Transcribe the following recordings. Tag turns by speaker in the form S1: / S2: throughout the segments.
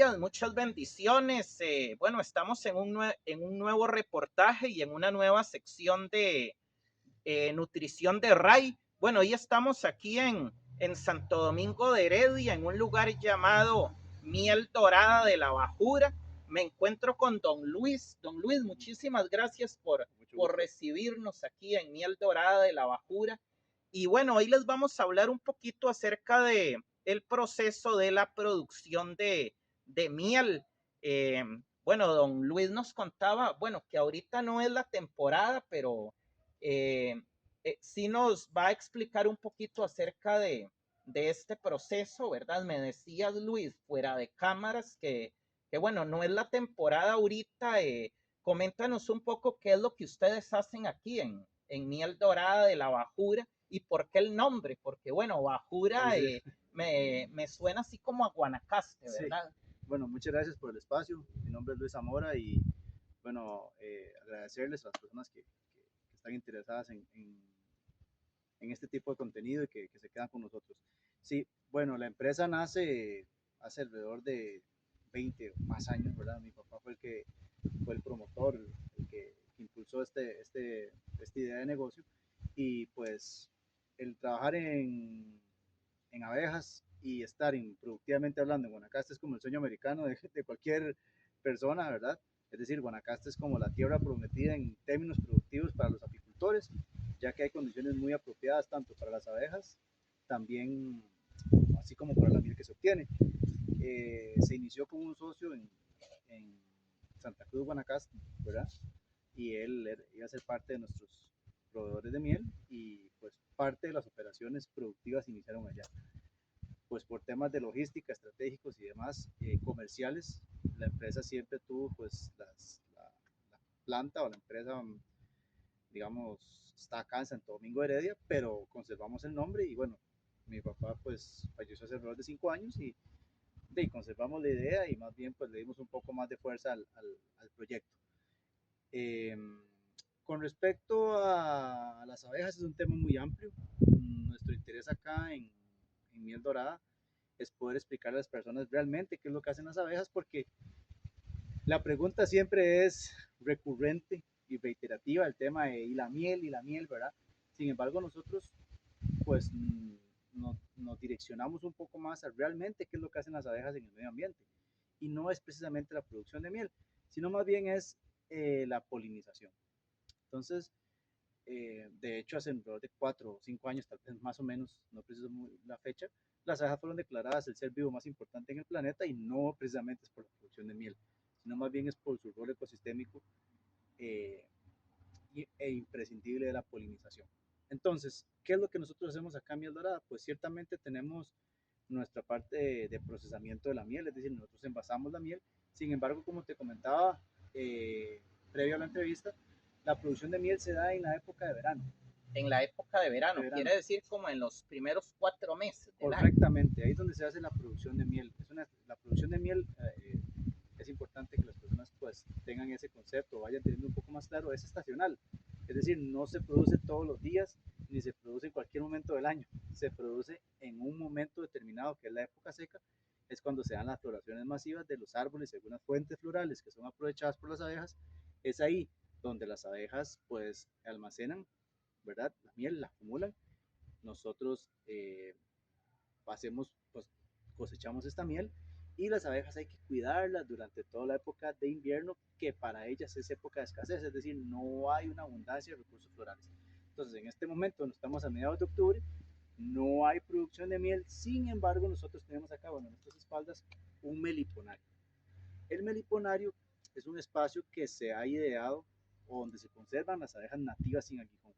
S1: días, muchas bendiciones. Bueno, estamos en un nuevo reportaje y en una nueva sección de nutrición de RAI. Bueno, hoy estamos aquí en Santo Domingo de Heredia, en un lugar llamado Miel Dorada de la Bajura. Me encuentro con don Luis. Don Luis, muchísimas gracias por recibirnos aquí en Miel Dorada de la Bajura. Y bueno, hoy les vamos a hablar un poquito acerca de el proceso de la producción de miel. Eh, bueno, don Luis nos contaba, bueno, que ahorita no es la temporada, pero eh, sí nos va a explicar un poquito acerca de este proceso, ¿verdad? Me decías, Luis, fuera de cámaras, que bueno, no es la temporada ahorita. Coméntanos un poco qué es lo que ustedes hacen aquí en Miel Dorada de la Bajura y por qué el nombre, porque bueno, Bajura
S2: Sí,
S1: me suena así como a Guanacaste,
S2: sí.
S1: ¿verdad?
S2: Bueno, muchas gracias por el espacio. Mi nombre es Luis Zamora y bueno, agradecerles a las personas que están interesadas en este tipo de contenido y que se quedan con nosotros. Sí, bueno, la empresa nace hace alrededor de 20 o más años, ¿verdad? Mi papá fue fue el promotor, que impulsó esta idea de negocio y pues el trabajar en abejas y estar productivamente hablando en Guanacaste es como el sueño americano de cualquier persona, ¿verdad? Es decir, Guanacaste es como la tierra prometida en términos productivos para los apicultores, ya que hay condiciones muy apropiadas tanto para las abejas, también así como para la miel que se obtiene. Se inició con un socio en Santa Cruz, Guanacaste, ¿verdad? Y él iba a ser parte de nuestros proveedores de miel y pues parte de las operaciones productivas iniciaron allá. Pues por temas de logística, estratégicos y demás, comerciales, la empresa siempre tuvo pues la planta o la empresa, digamos, está acá en Santo Domingo de Heredia, pero conservamos el nombre y bueno, mi papá pues falleció hace alrededor de 5 años y conservamos la idea y más bien pues le dimos un poco más de fuerza al proyecto. Eh, con respecto a las abejas es un tema muy amplio. Nuestro interés acá en Miel Dorada es poder explicarle a las personas realmente qué es lo que hacen las abejas, porque la pregunta siempre es recurrente y reiterativa, el tema de y la miel, ¿verdad? Sin embargo, nosotros pues nos direccionamos un poco más a realmente qué es lo que hacen las abejas en el medio ambiente. Y no es precisamente la producción de miel, sino más bien es la polinización. Entonces, de hecho, hace alrededor de 4 o 5 años, tal vez más o menos, no preciso la fecha, las abejas fueron declaradas el ser vivo más importante en el planeta y no precisamente es por la producción de miel, sino más bien es por su rol ecosistémico eh, e imprescindible de la polinización. Entonces, ¿qué es lo que nosotros hacemos acá en Miel Dorada? Pues ciertamente tenemos nuestra parte de procesamiento de la miel, es decir, nosotros envasamos la miel. Sin embargo, como te comentaba previo a la entrevista, la producción de miel se da en la época de verano.
S1: En la época
S2: De
S1: verano,
S2: verano.
S1: quiere decir como en los primeros 4 meses del año.
S2: Correctamente, ahí es donde se hace la producción de miel. La producción de miel es importante que las personas pues tengan ese concepto, vayan teniendo un poco más claro, es estacional. Es decir, no se produce todos los días ni se produce en cualquier momento del año. Se produce en un momento determinado, que es la época seca, es cuando se dan las floraciones masivas de los árboles y algunas fuentes florales que son aprovechadas por las abejas. Es ahí donde las abejas pues almacenan, ¿verdad? La miel la acumulan. Nosotros hacemos, pues cosechamos esta miel y las abejas hay que cuidarlas durante toda la época de invierno, que para ellas es época de escasez, es decir, no hay una abundancia de recursos florales. Entonces, en este momento, estamos a mediados de octubre, no hay producción de miel, sin embargo, nosotros tenemos acá, bueno, en nuestras espaldas, un meliponario. El meliponario es un espacio que se ha ideado donde se conservan las abejas nativas sin aguijón.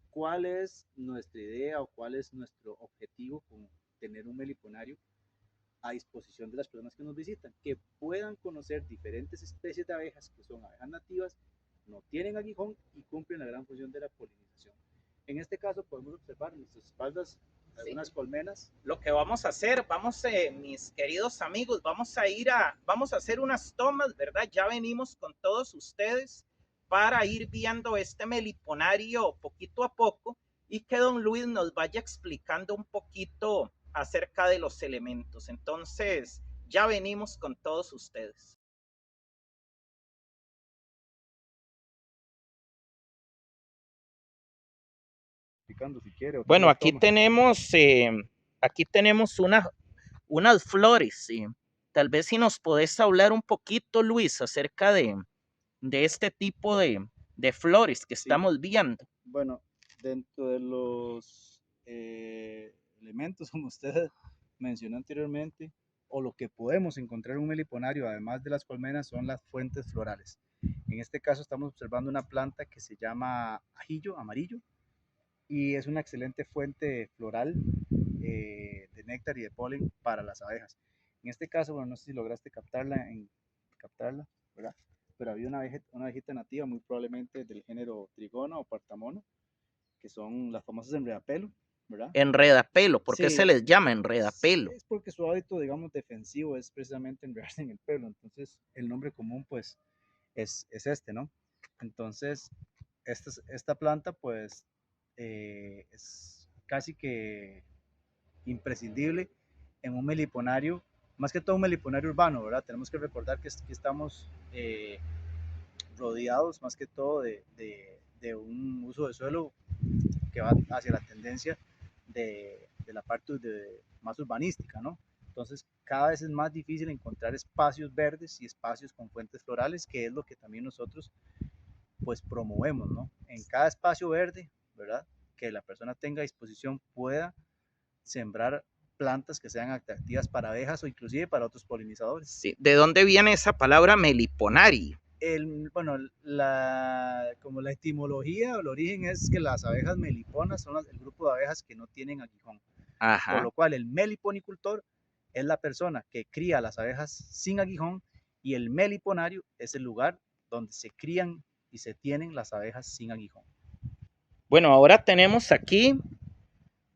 S2: ¿Cuál es nuestra idea o cuál es nuestro objetivo con tener un meliponario a disposición de las personas que nos visitan? Que puedan conocer diferentes especies de abejas que son abejas nativas, no tienen aguijón y cumplen la gran función de la polinización. En este caso podemos observar en nuestras espaldas
S1: Sí.
S2: algunas colmenas.
S1: Lo que vamos a hacer, mis queridos amigos, vamos a hacer unas tomas, ¿verdad? Ya venimos con todos ustedes para ir viendo este meliponario poquito a poco y que don Luis nos vaya explicando un poquito acerca de los elementos. Entonces, Ya venimos con todos ustedes.
S2: Picando si quiere, o tal
S1: Bueno,
S2: vez toma.
S1: aquí tenemos unas flores. Sí. Tal vez si nos podés hablar un poquito, Luis, acerca de este tipo de flores que
S2: Sí,
S1: estamos viendo.
S2: bueno, dentro de los elementos, como usted mencionó anteriormente, o lo que podemos encontrar en un meliponario, además de las colmenas, son las fuentes florales. En este caso estamos observando una planta que se llama ajillo amarillo y es una excelente fuente floral de néctar y de polen para las abejas. En este caso, bueno, no sé si lograste captarla, ¿verdad? Pero había una abejita nativa, muy probablemente del género Trigona o Partamono, que son las famosas enredapelo, ¿verdad?
S1: Enredapelo, ¿por qué se
S2: Sí,
S1: les llama enredapelo?
S2: es porque su hábito, digamos, defensivo es precisamente enredarse en el pelo, entonces el nombre común, pues, es este, ¿no? Entonces, esta planta, pues, es casi que imprescindible en un meliponario, más que todo un meliponario urbano, ¿verdad? Tenemos que recordar que estamos rodeados más que todo de un uso de suelo que va hacia la tendencia de la parte más urbanística, ¿no? Entonces, cada vez es más difícil encontrar espacios verdes y espacios con fuentes florales, que es lo que también nosotros pues promovemos, ¿no? En cada espacio verde, ¿verdad? Que la persona tenga a disposición pueda sembrar plantas que sean atractivas para abejas o inclusive para otros polinizadores.
S1: Sí. ¿De dónde viene esa palabra meliponari?
S2: Bueno, como la etimología o el origen es que las abejas meliponas son el grupo de abejas que no tienen aguijón, por
S1: Ajá.
S2: lo cual el meliponicultor es la persona que cría las abejas sin aguijón y el meliponario es el lugar donde se crían y se tienen las abejas sin aguijón.
S1: Bueno, ahora tenemos aquí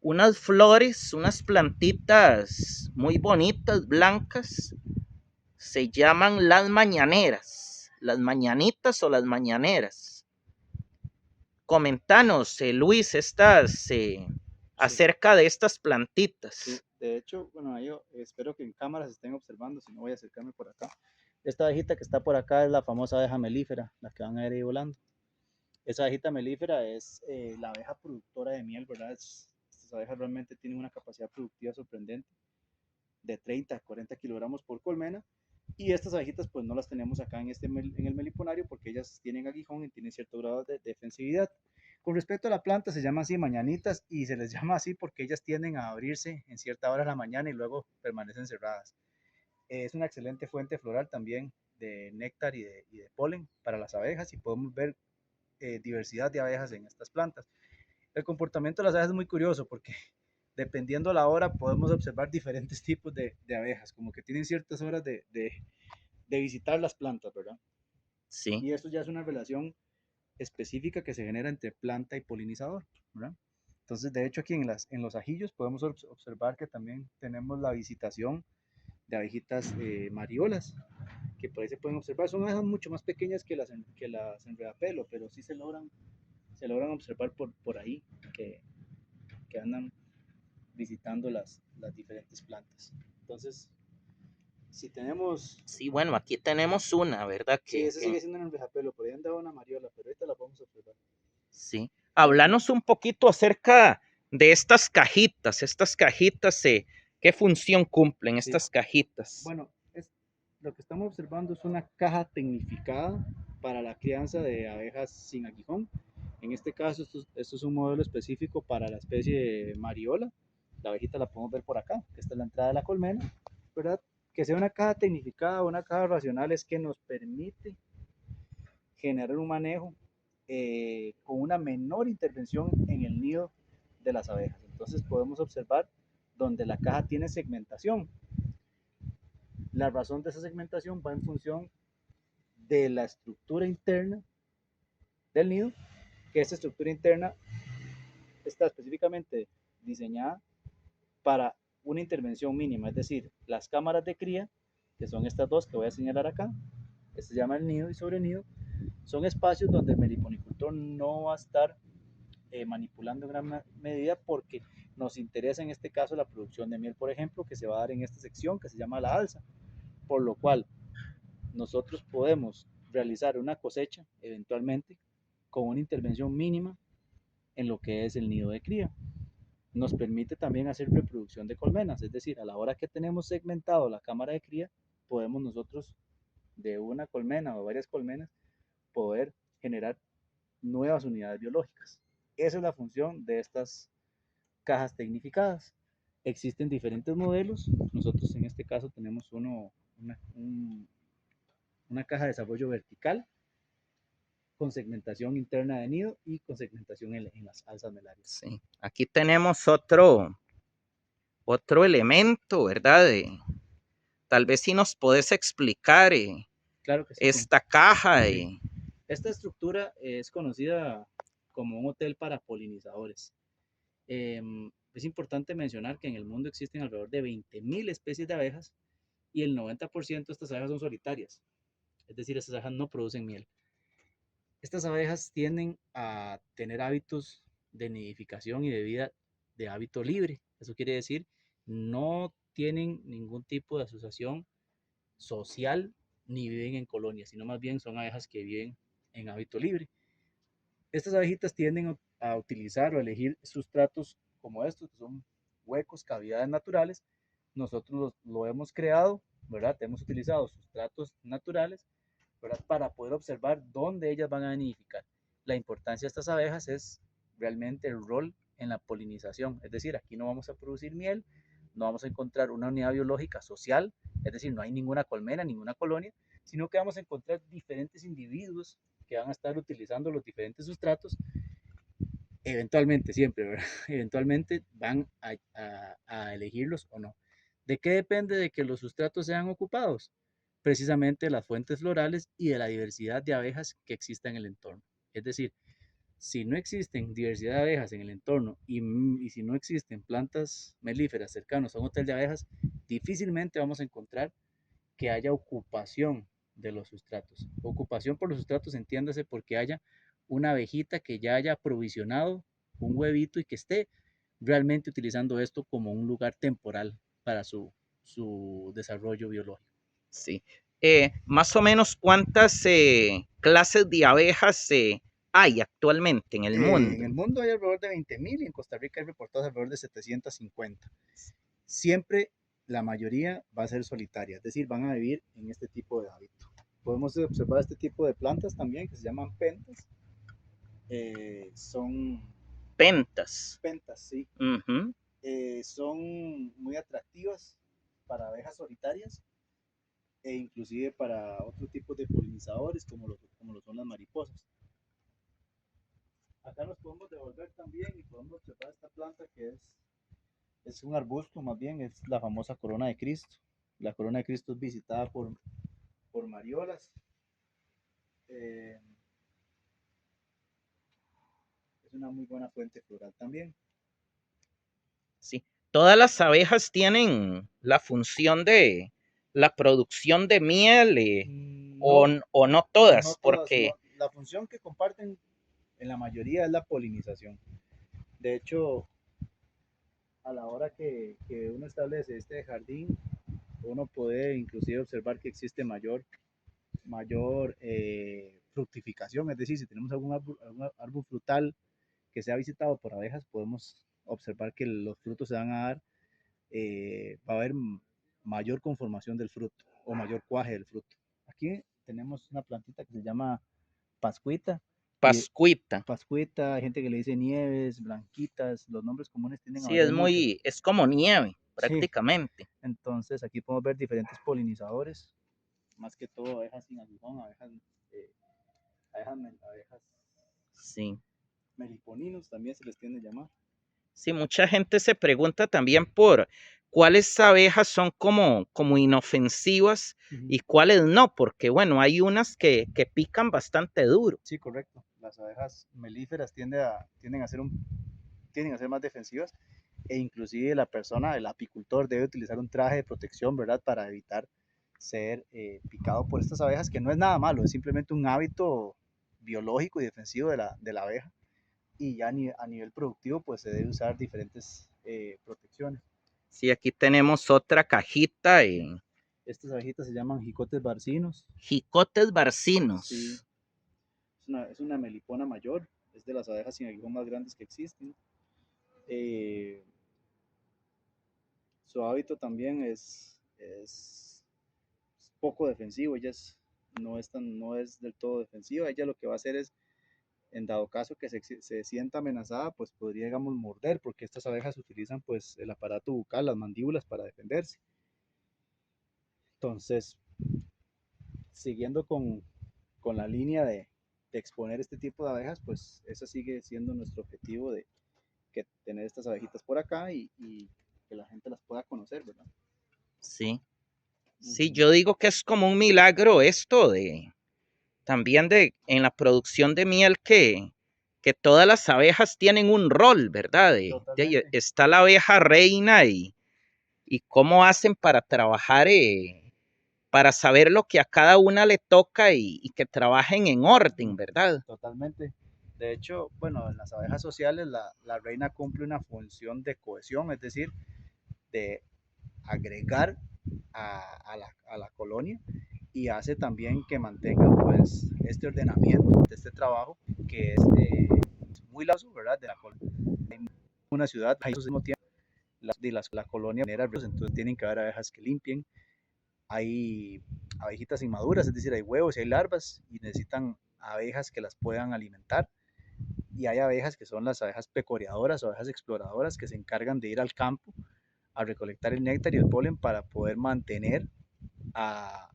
S1: unas flores, unas plantitas muy bonitas, blancas. Se llaman las mañaneras, las mañanitas o las mañaneras. Comentanos, Luis,
S2: Sí,
S1: acerca de estas
S2: sí,
S1: plantitas.
S2: de hecho, bueno, yo espero que en cámaras estén observando, si no voy a acercarme por acá. Esta abejita que está por acá es la famosa abeja melífera, la que van a ir ahí volando. Esa abejita melífera es la abeja productora de miel, ¿verdad? Estas abejas realmente tienen una capacidad productiva sorprendente de 30 a 40 kilogramos por colmena. Y estas abejitas pues no las tenemos acá en el meliponario porque ellas tienen aguijón y tienen cierto grado de defensividad. Con respecto a la planta se llama así mañanitas y se les llama así porque ellas tienden a abrirse en cierta hora de la mañana y luego permanecen cerradas. Es una excelente fuente floral también de néctar y de polen para las abejas y podemos ver diversidad de abejas en estas plantas. El comportamiento de las abejas es muy curioso porque dependiendo la hora podemos observar diferentes tipos de abejas, como que tienen ciertas horas de visitar las plantas, ¿verdad?
S1: Sí.
S2: Y esto ya es una relación específica que se genera entre planta y polinizador, ¿verdad? Entonces, de hecho, aquí en los ajillos podemos observar que también tenemos la visitación de abejitas mariolas, que por ahí se pueden observar. Son abejas mucho más pequeñas que las enredapelo, pero sí se logran observar por ahí, que andan visitando las diferentes plantas. Entonces, si tenemos,
S1: Sí, bueno, aquí tenemos una, ¿verdad?
S2: sí, ese sigue siendo un enrejapelo, por ahí andaba una mariola, pero ahorita la vamos a observar.
S1: Sí.
S2: Bueno,
S1: Háblanos un poquito acerca de estas cajitas, ¿qué función cumplen
S2: sí,
S1: estas cajitas?
S2: bueno, lo que estamos observando es una caja tecnificada para la crianza de abejas sin aguijón. En este caso, esto es un modelo específico para la especie mariola. La abejita la podemos ver por acá, que esta es la entrada de la colmena, ¿verdad? Que sea una caja tecnificada, una caja racional es que nos permite generar un manejo con una menor intervención en el nido de las abejas. Entonces podemos observar donde la caja tiene segmentación. La razón de esa segmentación va en función de la estructura interna del nido, que esta estructura interna está específicamente diseñada para una intervención mínima, es decir, las cámaras de cría, que son estas dos que voy a señalar acá, este se llama el nido y sobrenido, son espacios donde el meliponicultor no va a estar manipulando en gran medida porque nos interesa en este caso la producción de miel, por ejemplo, que se va a dar en esta sección que se llama la alza. por lo cual nosotros podemos realizar una cosecha eventualmente con una intervención mínima en lo que es el nido de cría. Nos permite también hacer reproducción de colmenas, es decir, a la hora que tenemos segmentado la cámara de cría, podemos nosotros de una colmena o varias colmenas poder generar nuevas unidades biológicas. Esa es la función de estas cajas tecnificadas. Existen diferentes modelos. Nosotros en este caso tenemos una caja de desarrollo vertical con segmentación interna de nido y con segmentación en las alzas melarias.
S1: Sí. Aquí tenemos otro elemento, ¿verdad? Tal vez si nos puedes explicar
S2: claro que sí,
S1: esta caja.
S2: Sí. Esta estructura es conocida como un hotel para polinizadores. Es importante mencionar que en el mundo existen alrededor de 20.000 especies de abejas y el 90% de estas abejas son solitarias. Es decir, estas abejas no producen miel. Estas abejas tienden a tener hábitos de nidificación y de vida de hábito libre. Eso quiere decir, no tienen ningún tipo de asociación social ni viven en colonias, sino más bien son abejas que viven en hábito libre. Estas abejitas tienden a utilizar o elegir sustratos como estos, que son huecos, cavidades naturales. Nosotros lo hemos creado, ¿verdad? Hemos utilizado sustratos naturales, ¿verdad? Para poder observar dónde ellas van a nidificar. La importancia de estas abejas es realmente el rol en la polinización, es decir, aquí no vamos a producir miel, no vamos a encontrar una unidad biológica social, es decir, no hay ninguna colmena, ninguna colonia, sino que vamos a encontrar diferentes individuos que van a estar utilizando los diferentes sustratos, eventualmente, siempre, ¿verdad? Eventualmente van a elegirlos o no. ¿De qué depende de que los sustratos sean ocupados? Precisamente de las fuentes florales y de la diversidad de abejas que exista en el entorno. Es decir, si no existen diversidad de abejas en el entorno y si no existen plantas melíferas cercanas a un hotel de abejas, difícilmente vamos a encontrar que haya ocupación de los sustratos. Ocupación por los sustratos, entiéndase, porque haya una abejita que ya haya provisionado un huevito y que esté realmente utilizando esto como un lugar temporal para su desarrollo biológico.
S1: Sí. Más o menos, ¿cuántas clases de abejas hay actualmente en el mundo?
S2: En el mundo hay alrededor de 20.000 y en Costa Rica hay reportados alrededor de 750. Siempre la mayoría va a ser solitaria, es decir, van a vivir en este tipo de hábito. Podemos observar este tipo de plantas también que se llaman pentas. Son
S1: Pentas.
S2: pentas, sí.
S1: Uh-huh.
S2: Son muy atractivas para abejas solitarias e inclusive para otro tipo de polinizadores como lo son las mariposas. Acá nos podemos devolver también y podemos observar esta planta que es un arbusto, más bien es la famosa corona de Cristo. La corona de Cristo es visitada por mariolas. Eh, es una muy buena fuente floral también.
S1: Sí. Todas las abejas tienen la función de la producción de miel
S2: No,
S1: o no todas,
S2: no todas,
S1: porque
S2: no. La función que comparten en la mayoría es la polinización. De hecho, a la hora que uno establece este jardín, uno puede inclusive observar que existe mayor fructificación, es decir, si tenemos algún árbol frutal que sea visitado por abejas, podemos observar que los frutos se van a dar, va a haber mayor conformación del fruto o mayor cuaje del fruto. Aquí tenemos una plantita que se llama pascuita. Y
S1: pascuita.
S2: pascuita, hay gente que le dice nieves, blanquitas, los nombres comunes tienden a
S1: Sí,
S2: variar mucho.
S1: es como nieve,
S2: Sí,
S1: prácticamente.
S2: entonces aquí podemos ver diferentes polinizadores, más que todo abejas sin aguijón, abejas
S1: Sí.
S2: meliponinos también se les tiende a llamar.
S1: Sí, mucha gente se pregunta también por cuáles abejas son como inofensivas y cuáles no, porque bueno, hay unas que pican bastante duro.
S2: Sí, correcto. Las abejas melíferas tienden a ser más defensivas e inclusive la persona, el apicultor, debe utilizar un traje de protección, ¿verdad? Para evitar ser picado por estas abejas, que no es nada malo, es simplemente un hábito biológico y defensivo de la abeja. Y ya a nivel productivo, pues se debe usar diferentes protecciones.
S1: Sí, aquí tenemos otra cajita.
S2: Estas abejitas se llaman jicotes barcinos.
S1: Jicotes
S2: Sí,
S1: barcinos.
S2: es una melipona mayor, es de las abejas sin aguijón más grandes que existen. Eh, Su hábito también es poco defensivo, no es del todo defensiva, ella lo que va a hacer es, en dado caso que se sienta amenazada, pues podría, digamos, morder, porque estas abejas utilizan pues el aparato bucal, las mandíbulas para defenderse. Entonces, siguiendo con la línea de exponer este tipo de abejas, pues ese sigue siendo nuestro objetivo de que tener estas abejitas por acá y que la gente las pueda conocer, ¿verdad?
S1: Sí. Sí,
S2: Ujú.
S1: yo digo que es como un milagro esto de también de en la producción de miel que todas las abejas tienen un rol, ¿verdad?
S2: Totalmente.
S1: Está la abeja reina y cómo hacen para trabajar, para saber lo que a cada una le toca y que trabajen en orden, ¿verdad?
S2: Totalmente. De hecho, bueno, en las abejas sociales la reina cumple una función de cohesión, es decir, de agregar a la colonia y hace también que mantengan pues este ordenamiento de este trabajo que es muy lazo, ¿verdad? De la colonia. En una ciudad, al mismo tiempo, la colonia genera ruidos, entonces tienen que haber abejas que limpien. Hay abejitas inmaduras, es decir, hay huevos y hay larvas y necesitan abejas que las puedan alimentar. Y hay abejas que son las abejas pecoreadoras o abejas exploradoras que se encargan de ir al campo a recolectar el néctar y el polen para poder mantener a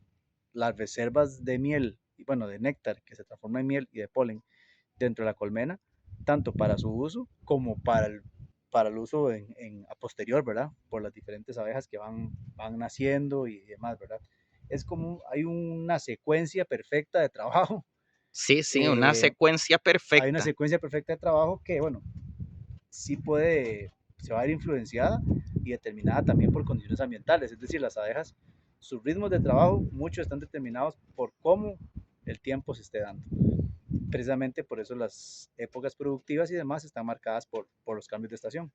S2: las reservas de miel, y bueno, de néctar que se transforma en miel y de polen dentro de la colmena, tanto para su uso como para el uso a posterior, ¿verdad? Por las diferentes abejas que van naciendo y demás, ¿verdad? Es como, hay una secuencia perfecta de trabajo.
S1: Sí, sí, una
S2: eh,
S1: secuencia
S2: Hay una
S1: perfecta.
S2: secuencia perfecta de trabajo que, bueno, sí se va a ver influenciada y determinada también por condiciones ambientales. Es decir, las abejas, sus ritmos de trabajo, muchos están determinados por cómo el tiempo se esté dando. Precisamente por eso las épocas productivas y demás están marcadas por los cambios de estación.